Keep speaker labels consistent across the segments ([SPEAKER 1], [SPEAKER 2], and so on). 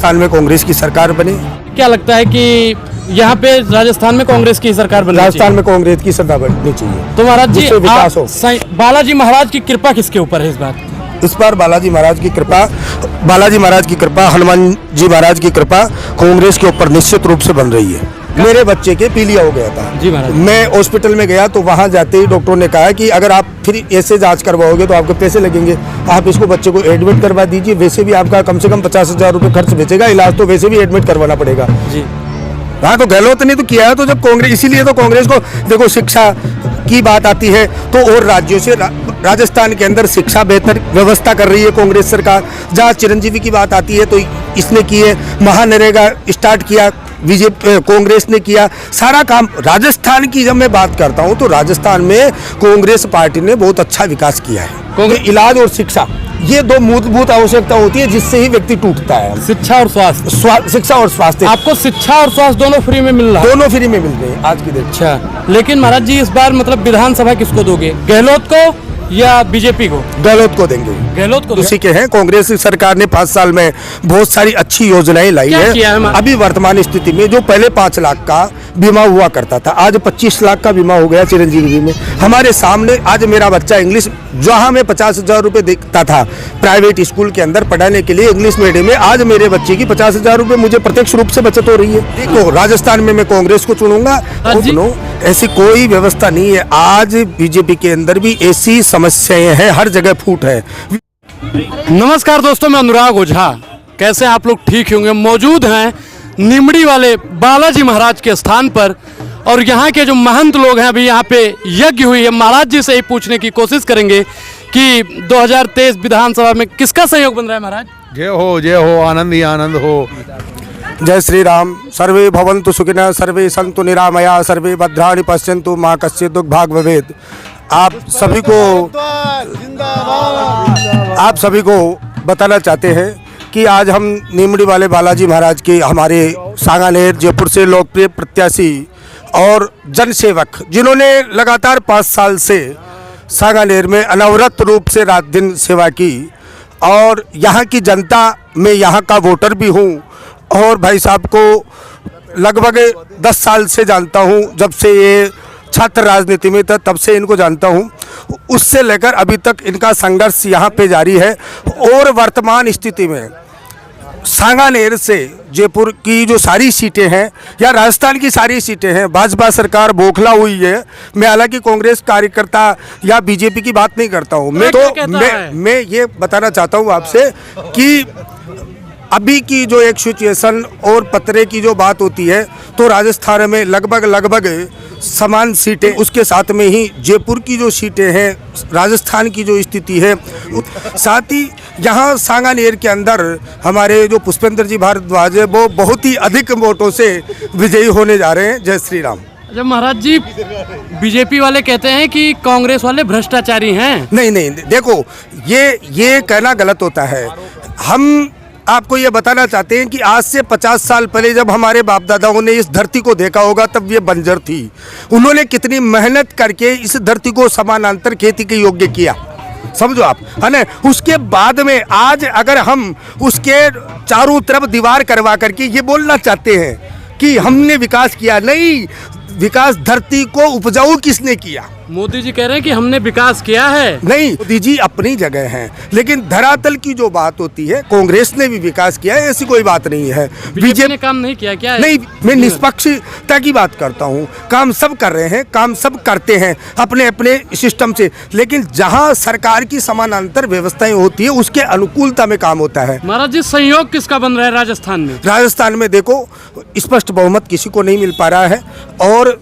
[SPEAKER 1] राजस्थान में कांग्रेस की सरकार बने।
[SPEAKER 2] क्या लगता है कि यहाँ पे राजस्थान में कांग्रेस की सरकार बननी चाहिए?
[SPEAKER 1] राजस्थान में कांग्रेस की सरकार बननी चाहिए
[SPEAKER 2] तो महाराज जी
[SPEAKER 1] जिससे विकास हो।
[SPEAKER 2] बालाजी महाराज की कृपा किसके ऊपर है इस बार?
[SPEAKER 1] इस बार बालाजी महाराज की कृपा, हनुमान जी महाराज की कृपा कांग्रेस के ऊपर निश्चित रूप से बन रही है। मेरे बच्चे के पीलिया हो गया था
[SPEAKER 2] जी महाराज।
[SPEAKER 1] मैं हॉस्पिटल में गया तो वहां जाते ही डॉक्टरों ने कहा कि अगर आप फिर ऐसे जांच करवाओगे तो आपके पैसे लगेंगे, आप इसको बच्चे को एडमिट करवा दीजिए, वैसे भी आपका कम से कम 50,000 रुपये खर्च बचेगा, इलाज तो वैसे भी एडमिट करवाना पड़ेगा
[SPEAKER 2] जी।
[SPEAKER 1] हाँ, तो गहलोत ने तो किया है। तो जब कांग्रेस, इसीलिए तो कांग्रेस को देखो, शिक्षा की बात आती है तो और राज्यों से राजस्थान के अंदर शिक्षा बेहतर व्यवस्था कर रही है कांग्रेस सरकार। जहाँ चिरंजीवी की बात आती है तो इसने की है, महानरेगा स्टार्ट किया बीजेपी कांग्रेस ने किया, सारा काम राजस्थान की जब मैं बात करता हूँ तो राजस्थान में कांग्रेस पार्टी ने बहुत अच्छा विकास किया है। इलाज और शिक्षा, ये दो मूलभूत आवश्यकता होती है जिससे ही व्यक्ति टूटता है।
[SPEAKER 2] शिक्षा और स्वास्थ्य,
[SPEAKER 1] शिक्षा और स्वास्थ्य,
[SPEAKER 2] आपको शिक्षा और स्वास्थ्य दोनों फ्री में मिल रहा है?
[SPEAKER 1] दोनों फ्री में मिल रहे हैं आज की डेट।
[SPEAKER 2] अच्छा, लेकिन महाराज जी इस बार मतलब विधानसभा किसको दोगे, गहलोत को या बीजेपी को?
[SPEAKER 1] गहलोत को देंगे।
[SPEAKER 2] गहलोत को
[SPEAKER 1] उसी के हैं। कांग्रेस सरकार ने 5 साल में बहुत सारी अच्छी योजनाएं लाई है। अभी वर्तमान स्थिति में जो पहले 5 लाख का बीमा हुआ करता था, आज 25 लाख का बीमा हो गया चिरंजीवी में। हमारे सामने आज मेरा बच्चा इंग्लिश, जहां मैं 50,000 रुपये देखता था प्राइवेट स्कूल के अंदर पढ़ाने के लिए इंग्लिश मीडियम में, आज मेरे बच्चे की 50,000 रुपये मुझे प्रत्यक्ष रूप से बचत हो रही है। देखो, राजस्थान में मैं कांग्रेस को चुनूंगा। ऐसी कोई व्यवस्था नहीं है। आज बीजेपी के अंदर भी ऐसी समस्याएं हैं, हर जगह फूट है।
[SPEAKER 2] नमस्कार दोस्तों, मैं अनुराग ओझा। कैसे आप लोग? ठीक होंगे। मौजूद हैं निमड़ी वाले बालाजी महाराज के स्थान पर और यहाँ के जो महंत लोग हैं, अभी यहाँ पे यज्ञ हुई है। महाराज जी से ही पूछने की कोशिश करेंगे कि 2023 विधानसभा में किसका सहयोग बन रहा है महाराज?
[SPEAKER 3] जय हो, आनंद ही आनंद हो।
[SPEAKER 1] जय श्री राम। सर्वे भवन्तु सुखिनः, सर्वे सन्तु निरामया, सर्वे भद्राणि पश्यन्तु, मा कश्चित् दुर्भाग् भवेत्। आप सभी को बताना चाहते हैं कि आज हम निमड़ी वाले बालाजी महाराज के, हमारे सांगानेर जयपुर से लोकप्रिय प्रत्याशी और जनसेवक, जिन्होंने लगातार 5 साल से सांगानेर में अनवरत रूप से रात दिन सेवा की, और यहाँ की जनता, मैं यहाँ का वोटर भी हूँ और भाई साहब को लगभग 10 साल से जानता हूँ। जब से ये छात्र राजनीति में था तब से इनको जानता हूँ, उससे लेकर अभी तक इनका संघर्ष यहाँ पे जारी है। और वर्तमान स्थिति में सांगानेर से जयपुर की जो सारी सीटें हैं या राजस्थान की सारी सीटें हैं, भाजपा सरकार बौखला हुई है। मैं हालांकि कांग्रेस कार्यकर्ता या बीजेपी की बात नहीं करता हूँ, मैं ये बताना चाहता हूँ आपसे कि अभी की जो एक सिचुएशन और पतरे की जो बात होती है तो राजस्थान में लगभग समान सीटें, उसके साथ में ही जयपुर की जो सीटें हैं, राजस्थान की जो स्थिति है, साथ ही यहाँ सांगानेर के अंदर हमारे जो पुष्पेंद्र जी भारद्वाज है वो बहुत ही अधिक वोटों से विजयी होने जा रहे हैं। जय श्री राम।
[SPEAKER 2] जब महाराज जी बीजेपी वाले कहते हैं कि कांग्रेस वाले भ्रष्टाचारी हैं।
[SPEAKER 1] नहीं, देखो, ये कहना गलत होता है। हम आपको ये बताना चाहते हैं कि आज से 50 साल पहले जब हमारे बाप दादाओं ने इस धरती को देखा होगा तब ये बंजर थी। उन्होंने कितनी मेहनत करके इस धरती को समानांतर खेती के योग्य किया, समझो आप, है ना। उसके बाद में आज अगर हम उसके चारों तरफ दीवार करवा करके ये बोलना चाहते हैं कि हमने विकास किया, नहीं, विकास धरती को उपजाऊ किसने किया?
[SPEAKER 2] मोदी जी कह रहे हैं कि हमने विकास किया है।
[SPEAKER 1] नहीं, मोदी जी अपनी जगह हैं, लेकिन धरातल की जो बात होती है, कांग्रेस ने भी विकास किया है, ऐसी कोई बात नहीं है।
[SPEAKER 2] बीजेपी ने काम नहीं किया क्या?
[SPEAKER 1] नहीं, मैं निष्पक्षता की बात करता हूँ। काम सब कर रहे हैं, काम सब करते हैं अपने अपने सिस्टम से, लेकिन जहाँ सरकार की समानांतर व्यवस्थाएं होती है उसके अनुकूलता में काम होता है।
[SPEAKER 2] महाराज जी, संयोग किसका बन रहा है राजस्थान में?
[SPEAKER 1] राजस्थान में देखो, स्पष्ट बहुमत किसी को नहीं मिल पा रहा है और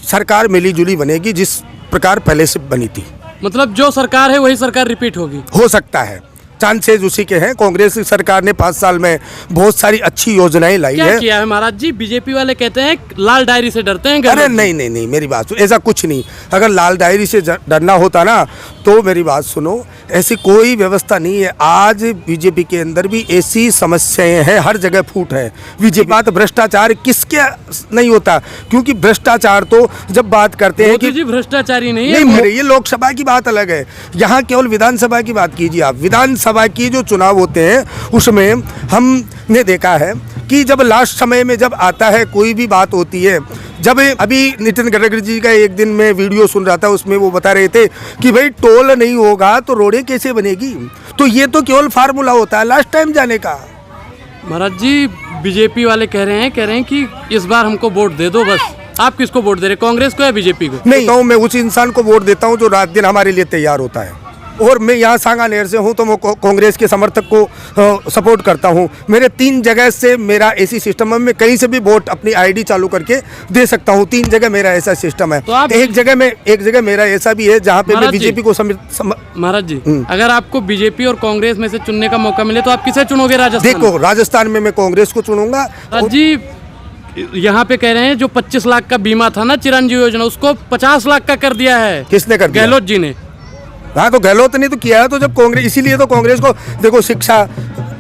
[SPEAKER 1] सरकार मिली जुली बनेगी जिस प्रकार पहले से बनी थी।
[SPEAKER 2] मतलब जो सरकार है वही सरकार रिपीट होगी? हो
[SPEAKER 1] सकता है, चांसेस उसी के हैं। कांग्रेस की सरकार ने 5 साल में बहुत सारी अच्छी योजनाएं लाई है।
[SPEAKER 2] क्या किया है महाराज जी? बीजेपी वाले कहते हैं लाल डायरी से डरते हैं।
[SPEAKER 1] अरे नहीं, मेरी बात सुनो, ऐसा कुछ नहीं। अगर लाल डायरी से डरना होता ना तो मेरी बात सुनो, ऐसी कोई व्यवस्था नहीं है। आज बीजेपी के अंदर भी ऐसी समस्याएं हैं, हर जगह फूट है। बीजेपी बात भ्रष्टाचार किसके नहीं होता, क्योंकि भ्रष्टाचार तो जब बात करते हैं कि
[SPEAKER 2] भ्रष्टाचारी नहीं,
[SPEAKER 1] ये लोकसभा की बात अलग है, यहाँ केवल विधानसभा की बात कीजिए आप। विधानसभा विधानसभा की जो चुनाव होते हैं उसमें हमने देखा है कि जब लास्ट समय में जब आता है कोई भी बात होती है, जब अभी नितिन गडकरी जी का एक दिन में वीडियो सुन रहा था, उसमें वो बता रहे थे कि भाई टोल नहीं होगा तो रोडें कैसे बनेगी। तो ये तो केवल फार्मूला होता है लास्ट टाइम जाने का।
[SPEAKER 2] महाराज जी बीजेपी वाले कह रहे हैं कि इस बार हमको वोट दे दो बस। आप किसको वोट दे रहे हैं, कांग्रेस को या बीजेपी को?
[SPEAKER 1] नहीं तो मैं उस इंसान को वोट देता हूँ जो रात दिन हमारे लिए तैयार होता है। और मैं यहाँ सांगानेर से हूँ तो मैं कांग्रेस के समर्थक को सपोर्ट करता हूँ। मेरे 3 जगह से मेरा ऐसी सिस्टम है, मैं कहीं से भी वोट अपनी आईडी चालू करके दे सकता हूँ। 3 जगह मेरा ऐसा सिस्टम है।
[SPEAKER 2] तो आप
[SPEAKER 1] एक जगह मेरा ऐसा भी है जहाँ पे मैं बीजेपी को
[SPEAKER 2] महाराज जी अगर आपको बीजेपी और कांग्रेस में से चुनने का मौका मिले तो आप किसे चुनोगे राजस्थान?
[SPEAKER 1] देखो, राजस्थान में मैं कांग्रेस को चुनूंगा।
[SPEAKER 2] जी यहाँ पे कह रहे हैं जो 25 लाख का बीमा था ना चिरंजीवी योजना, उसको 50 लाख का कर दिया है।
[SPEAKER 1] किसने कर दिया?
[SPEAKER 2] गहलोत जी ने।
[SPEAKER 1] हाँ तो गहलोत ने तो किया है। तो जब कांग्रेस, इसीलिए तो कांग्रेस को देखो, शिक्षा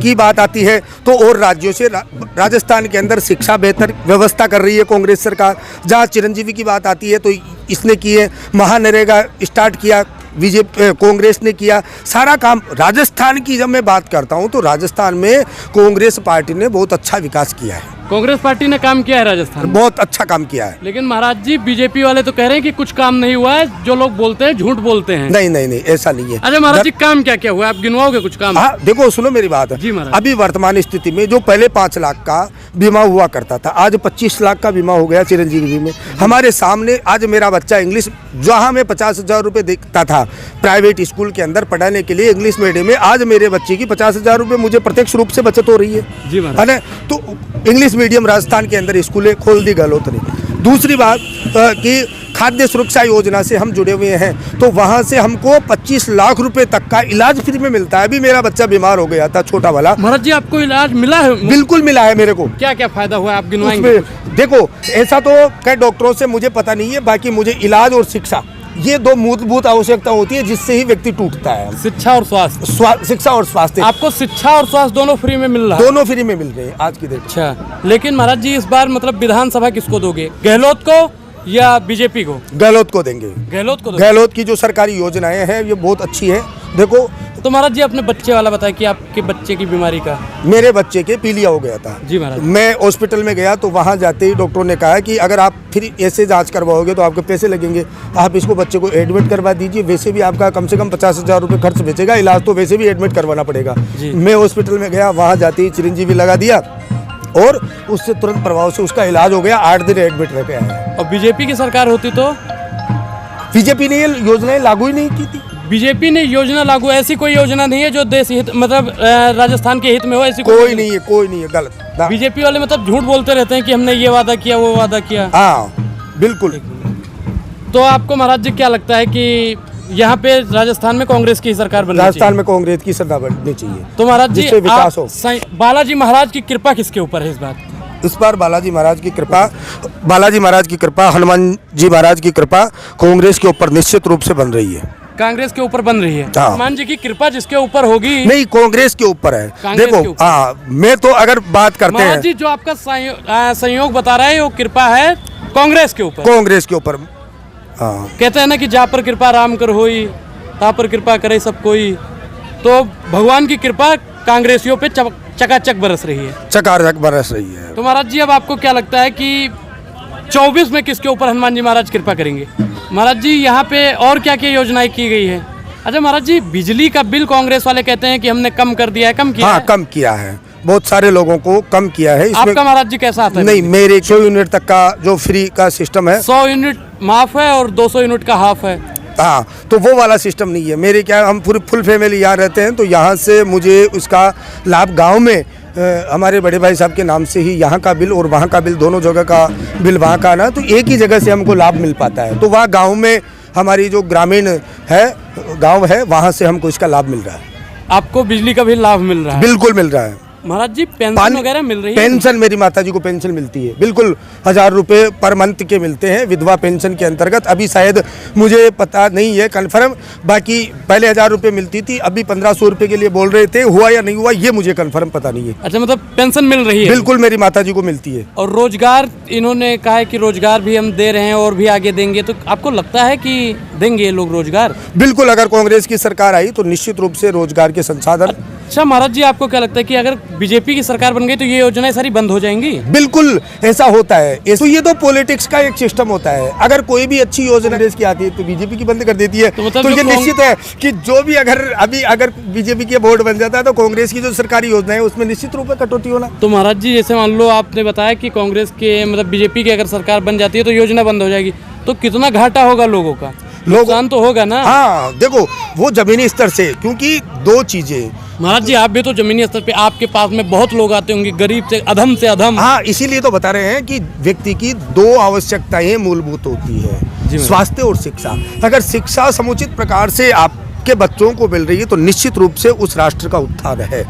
[SPEAKER 1] की बात आती है तो और राज्यों से राजस्थान के अंदर शिक्षा बेहतर व्यवस्था कर रही है कांग्रेस सरकार। जहाँ चिरंजीवी की बात आती है तो इसने की है, महानरेगा स्टार्ट किया बीजेपी कांग्रेस ने किया, सारा काम। राजस्थान की जब मैं बात करता हूँ तो राजस्थान में कांग्रेस पार्टी ने बहुत अच्छा विकास किया है।
[SPEAKER 2] कांग्रेस पार्टी ने काम किया है राजस्थान में,
[SPEAKER 1] बहुत अच्छा काम किया है।
[SPEAKER 2] लेकिन महाराज जी बीजेपी वाले तो कह रहे हैं कि कुछ काम नहीं हुआ है, जो लोग बोलते हैं झूठ बोलते हैं।
[SPEAKER 1] नहीं ऐसा नहीं है।
[SPEAKER 2] अरे महाराज जी काम क्या क्या हुआ है, आप गिनवाओगे कुछ काम?
[SPEAKER 1] हाँ देखो, सुनो मेरी बात।
[SPEAKER 2] जी महाराज।
[SPEAKER 1] अभी वर्तमान स्थिति में जो पहले 5 लाख का बीमा हुआ करता था, आज 25 लाख का बीमा हो गया चिरंजीवी में। हमारे सामने आज मेरा बच्चा इंग्लिश, जहाँ मैं 50,000 रुपये देखता था प्राइवेट स्कूल के अंदर पढ़ाने के लिए इंग्लिश मीडियम में, आज मेरे बच्चे की 50,000 रुपये मुझे प्रत्यक्ष रूप से बचत हो रही है।
[SPEAKER 2] जी महाराज।
[SPEAKER 1] है ना? तो इंग्लिश मीडियम राजस्थान के अंदर स्कूलें खोल दी गहलोत ने। दूसरी बात कि खाद्य सुरक्षा योजना से हम जुड़े हुए हैं, तो वहाँ से हमको 25 लाख रुपए तक का इलाज फ्री में मिलता है। अभी मेरा बच्चा बीमार हो गया था, छोटा वाला।
[SPEAKER 2] महाराज जी आपको इलाज मिला है?
[SPEAKER 1] बिल्कुल मिला है मेरे को।
[SPEAKER 2] क्या क्या फायदा हुआ है, आप गिनवाएंगे?
[SPEAKER 1] देखो, ऐसा तो कई डॉक्टरों से मुझे पता नहीं है, बाकी मुझे इलाज और शिक्षा, ये 2 मूलभूत आवश्यकता होती है जिससे ही व्यक्ति टूटता है।
[SPEAKER 2] शिक्षा और स्वास्थ्य।
[SPEAKER 1] शिक्षा और स्वास्थ्य,
[SPEAKER 2] आपको शिक्षा और स्वास्थ्य दोनों फ्री में मिल रहा है?
[SPEAKER 1] दोनों फ्री में मिल रहे हैं आज की डेट।
[SPEAKER 2] अच्छा, लेकिन महाराज जी इस बार मतलब विधानसभा किसको दोगे, गहलोत को या बीजेपी को?
[SPEAKER 1] गहलोत को देंगे।
[SPEAKER 2] गहलोत को?
[SPEAKER 1] गहलोत की जो सरकारी योजनाएं हैं ये बहुत अच्छी है। देखो,
[SPEAKER 2] तो महाराज जी अपने बच्चे वाला बताए कि आपके बच्चे की बीमारी का।
[SPEAKER 1] मेरे बच्चे के पीलिया हो गया था।
[SPEAKER 2] जी महाराज।
[SPEAKER 1] मैं हॉस्पिटल में गया तो वहाँ जाते ही डॉक्टरों ने कहा कि अगर आप फिर ऐसे जांच करवाओगे तो आपके पैसे लगेंगे, आप इसको बच्चे को एडमिट करवा दीजिए। वैसे भी आपका कम से कम 50,000 रुपये खर्च बचेगा, इलाज तो वैसे भी एडमिट करवाना पड़ेगा। मैं हॉस्पिटल में गया, वहाँ जाते ही चिरंजीवी लगा दिया और उससे तुरंत प्रभाव से उसका इलाज हो गया। 8 दिन एडमिट रह गया।
[SPEAKER 2] और बीजेपी की सरकार होती तो?
[SPEAKER 1] बीजेपी ने ये योजनाएं लागू ही नहीं की थी।
[SPEAKER 2] बीजेपी ने योजना लागू, ऐसी कोई योजना नहीं है जो देश हित मतलब राजस्थान के हित में हो, ऐसी
[SPEAKER 1] कोई नहीं है, गलत।
[SPEAKER 2] बीजेपी वाले मतलब झूठ बोलते रहते हैं कि हमने ये वादा किया वो वादा किया।
[SPEAKER 1] हाँ बिल्कुल।
[SPEAKER 2] तो आपको महाराज जी क्या लगता है कि यहाँ पे राजस्थान में कांग्रेस की सरकार बननी चाहिए?
[SPEAKER 1] राजस्थान में कांग्रेस की सरकार बननी चाहिए।
[SPEAKER 2] तो महाराज जी
[SPEAKER 1] विकास हो।
[SPEAKER 2] बालाजी महाराज की कृपा किसके ऊपर है इस बार?
[SPEAKER 1] इस बार बालाजी महाराज की कृपा, हनुमान जी महाराज की कृपा कांग्रेस के ऊपर निश्चित रूप से बन रही है।
[SPEAKER 2] कांग्रेस के ऊपर बन रही है?
[SPEAKER 1] हाँ।
[SPEAKER 2] हनुमान जी की कृपा जिसके ऊपर होगी?
[SPEAKER 1] नहीं, कांग्रेस के ऊपर है। देखो, हाँ, मैं तो अगर बात करते हैं
[SPEAKER 2] जी, जो आपका संयोग बता रहा है वो कृपा है कांग्रेस के ऊपर।
[SPEAKER 1] कांग्रेस के ऊपर, हाँ।
[SPEAKER 2] कहते हैं ना कि जा पर कृपा राम कर होई, ता पर कृपा करे सब कोई। तो भगवान की कृपा कांग्रेसियों पे चकाचक बरस रही है।
[SPEAKER 1] चकाचक बरस रही है।
[SPEAKER 2] तो महाराज जी अब आपको क्या लगता है कि 24 में किसके ऊपर हनुमान जी महाराज कृपा करेंगे? महाराज जी यहाँ पे और क्या क्या योजनाएं की गई है? अच्छा महाराज जी, बिजली का बिल कांग्रेस वाले कहते हैं कि हमने कम कर दिया है, कम किया?
[SPEAKER 1] हाँ,
[SPEAKER 2] है?
[SPEAKER 1] कम किया है, बहुत सारे लोगों को कम किया है।
[SPEAKER 2] आपका महाराज जी कैसा आता है?
[SPEAKER 1] नहीं, मेरे 100 यूनिट तक का जो फ्री का सिस्टम है,
[SPEAKER 2] 100 यूनिट माफ है और 200 यूनिट का हाफ है।
[SPEAKER 1] हाँ, तो वो वाला सिस्टम नहीं है मेरे। क्या, हम पूरी फुल फैमिली यहाँ रहते हैं, तो यहाँ से मुझे उसका लाभ गांव में हमारे बड़े भाई साहब के नाम से ही यहाँ का बिल और वहाँ का बिल, दोनों जगह का बिल वहाँ का ना, तो एक ही जगह से हमको लाभ मिल पाता है। तो वहाँ गांव में हमारी जो ग्रामीण है गांव है, वहाँ से हमको इसका लाभ मिल रहा है।
[SPEAKER 2] आपको बिजली का भी लाभ मिल रहा है?
[SPEAKER 1] बिल्कुल मिल रहा है।
[SPEAKER 2] महाराज जी पेंशन
[SPEAKER 1] पानी-
[SPEAKER 2] वगैरह मिल रही है?
[SPEAKER 1] पेंशन मेरी माता जी को पेंशन मिलती है, बिल्कुल 1000 रुपये पर मंथ के मिलते हैं विधवा पेंशन के अंतर्गत। अभी शायद मुझे पता नहीं है कन्फर्म, बाकी पहले 1000 रुपये मिलती थी, अभी 1500 रुपये के लिए बोल रहे थे, हुआ या नहीं हुआ ये मुझे कन्फर्म पता नहीं है।
[SPEAKER 2] अच्छा, मतलब पेंशन मिल रही है?
[SPEAKER 1] बिल्कुल मेरी माता जी को मिलती है।
[SPEAKER 2] और रोजगार इन्होंने कहा है कि रोजगार भी हम दे रहे हैं और भी आगे देंगे, तो आपको लगता है कि देंगे ये लोग रोजगार?
[SPEAKER 1] बिल्कुल, अगर कांग्रेस की सरकार आई तो निश्चित रूप से रोजगार के संसाधन।
[SPEAKER 2] अच्छा महाराज जी, आपको क्या लगता है कि अगर बीजेपी की सरकार बन गई तो ये योजनाएं सारी बंद हो जाएंगी?
[SPEAKER 1] बिल्कुल ऐसा होता है। तो ये तो पॉलिटिक्स का एक सिस्टम होता है, अगर कोई भी अच्छी योजना कांग्रेस की आती है तो बीजेपी की बंद कर देती है।
[SPEAKER 2] तो मतलब
[SPEAKER 1] तो
[SPEAKER 2] जो
[SPEAKER 1] ये निश्चित है कि जो भी अगर बीजेपी के वोट बन जाता है तो कांग्रेस की जो सरकारी योजना है उसमें निश्चित रूप से कटौती होना।
[SPEAKER 2] तो महाराज जी, जैसे मान लो आपने बताया कि कांग्रेस के मतलब बीजेपी की अगर सरकार बन जाती है तो योजना बंद हो जाएगी, तो कितना घाटा होगा लोगों का? नुकसान तो होगा ना?
[SPEAKER 1] हाँ देखो, वो जमीनी स्तर से, क्योंकि दो चीजें।
[SPEAKER 2] महाराज जी, आप भी तो जमीनी स्तर पे, आपके पास में बहुत लोग आते होंगे, गरीब से अधम।
[SPEAKER 1] हाँ, इसीलिए तो बता रहे हैं कि व्यक्ति की दो आवश्यकताएं मूलभूत होती है, स्वास्थ्य और शिक्षा। अगर शिक्षा समुचित प्रकार से आपके बच्चों को मिल रही है तो निश्चित रूप से उस राष्ट्र का उत्थान है।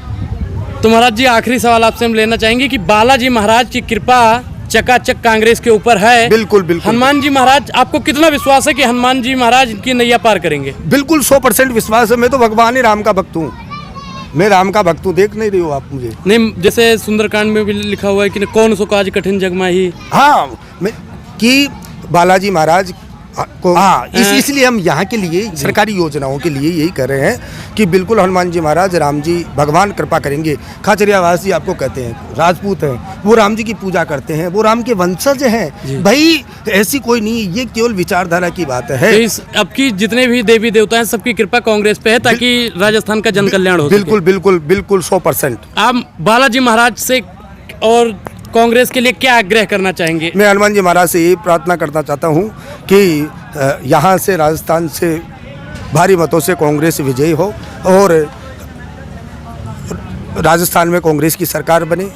[SPEAKER 2] तो महाराज जी, आखिरी सवाल आपसे हम लेना चाहेंगे कि बालाजी महाराज की कृपा चकाचक कांग्रेस के ऊपर है।
[SPEAKER 1] बिल्कुल बिल्कुल।
[SPEAKER 2] हनुमान जी महाराज, आपको कितना विश्वास है कि हनुमान जी महाराज की नैया पार करेंगे?
[SPEAKER 1] बिल्कुल 100% विश्वास है। मैं तो भगवान ही राम का भक्त हूँ, मैं राम का भक्त हूँ। देख नहीं रही हो आप मुझे?
[SPEAKER 2] नहीं, जैसे सुंदरकांड में भी लिखा हुआ है कि कौन सो काज कठिन जगमा ही।
[SPEAKER 1] हाँ, मैं कि बालाजी महाराज को, हाँ, इसलिए हम यहाँ के लिए सरकारी योजनाओं के लिए यही कर रहे हैं कि बिल्कुल हनुमान जी महाराज, राम जी भगवान कृपा करेंगे। खाचरियावास जी आपको कहते हैं, राजपूत हैं, वो राम जी की पूजा करते हैं, वो राम के वंशज हैं भाई, ऐसी कोई नहीं, ये केवल विचारधारा की बात है।
[SPEAKER 2] तो इस अब की जितने भी देवी देवता हैं सबकी कृपा कांग्रेस पे है, ताकि राजस्थान का जन कल्याण हो सके।
[SPEAKER 1] बिल्कुल बिल्कुल बिल्कुल 100%।
[SPEAKER 2] आप बालाजी महाराज से और कांग्रेस के लिए क्या आग्रह करना चाहेंगे?
[SPEAKER 1] मैं हनुमान जी महाराज से यही प्रार्थना करना चाहता हूँ कि यहाँ से, राजस्थान से भारी मतों से कांग्रेस विजयी हो और राजस्थान में कांग्रेस की सरकार बने।